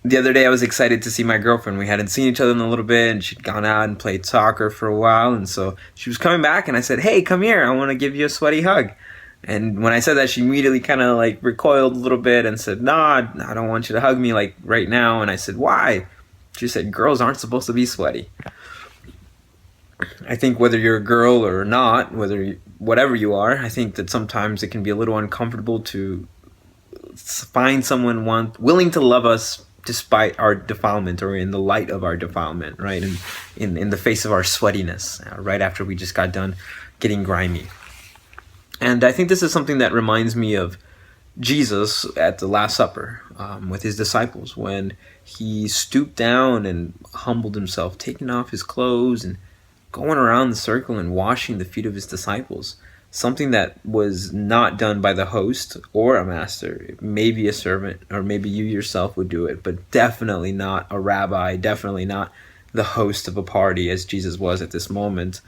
the other day I was excited to see my girlfriend. We hadn't seen each other in a little bit, and she'd gone out and played soccer for a while, and so she was coming back, and I said, "Hey, come here, I want to give you a sweaty hug." And when I said that, she immediately kind of like recoiled a little bit and said, "Nah, I don't want you to hug me like right now." And I said, "Why?" She said, "Girls aren't supposed to be sweaty." I think whether you're a girl or not, whatever you are, I think that sometimes it can be a little uncomfortable to find someone willing to love us despite our defilement, or in the light of our defilement, right? And in the face of our sweatiness, right after we just got done getting grimy. And I think this is something that reminds me of Jesus at the Last Supper with his disciples, when he stooped down and humbled himself, taking off his clothes and going around the circle and washing the feet of his disciples. Something that was not done by the host or a master. Maybe a servant, or maybe you yourself would do it, but definitely not a rabbi, definitely not the host of a party as Jesus was at this moment.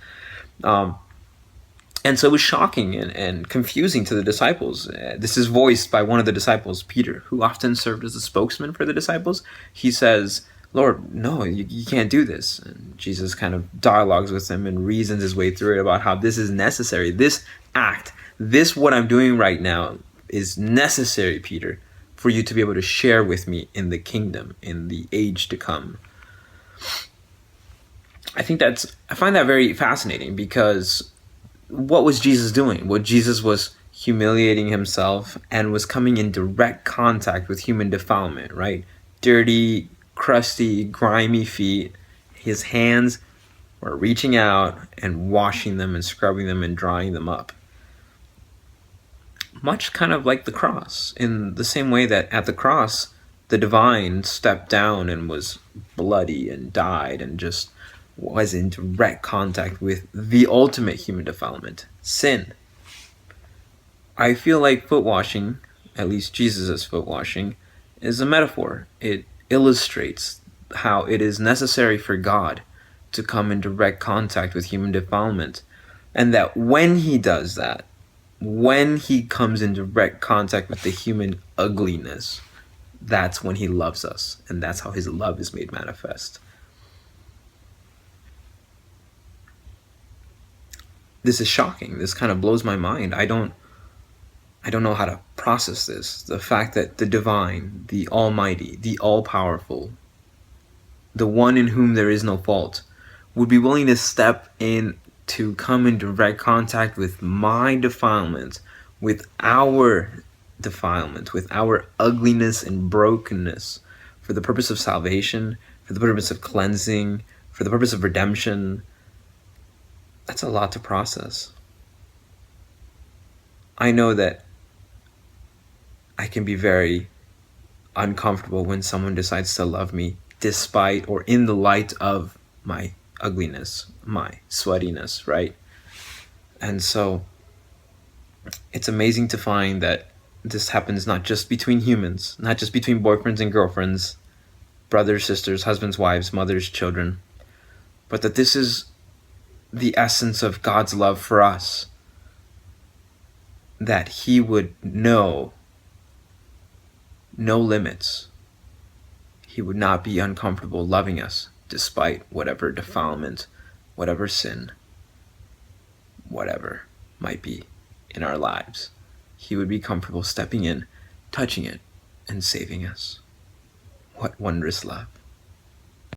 And so it was shocking and confusing to the disciples. This is voiced by one of the disciples, Peter, who often served as a spokesman for the disciples. He says, "Lord, no, you can't do this." And Jesus kind of dialogues with him and reasons his way through it about how this is necessary. This act, this what I'm doing right now is necessary, Peter, for you to be able to share with me in the kingdom, in the age to come. I find that very fascinating, because what was Jesus doing? Well, Jesus was humiliating himself and was coming in direct contact with human defilement, right? Dirty, crusty, grimy feet. His hands were reaching out and washing them and scrubbing them and drying them up. Much kind of like the cross, in the same way that at the cross, the divine stepped down and was bloody and died and just was in direct contact with the ultimate human defilement, sin. I feel like foot washing, at least Jesus' foot washing, is a metaphor. It illustrates how it is necessary for God to come in direct contact with human defilement, and that when he does that, when he comes in direct contact with the human ugliness, that's when he loves us, and that's how his love is made manifest. This is shocking. This kind of blows my mind. I don't know how to process this. The fact that the divine, the almighty, the all-powerful, the one in whom there is no fault, would be willing to step in to come in direct contact with my defilement, with our defilement, with our ugliness and brokenness, for the purpose of salvation, for the purpose of cleansing, for the purpose of redemption. That's a lot to process. I know that I can be very uncomfortable when someone decides to love me despite or in the light of my ugliness, my sweatiness, right? And so it's amazing to find that this happens not just between humans, not just between boyfriends and girlfriends, brothers, sisters, husbands, wives, mothers, children, but that this is the essence of God's love for us, that he would know no limits. He would not be uncomfortable loving us despite whatever defilement, whatever sin, whatever might be in our lives. He would be comfortable stepping in, touching it, and saving us. What wondrous love.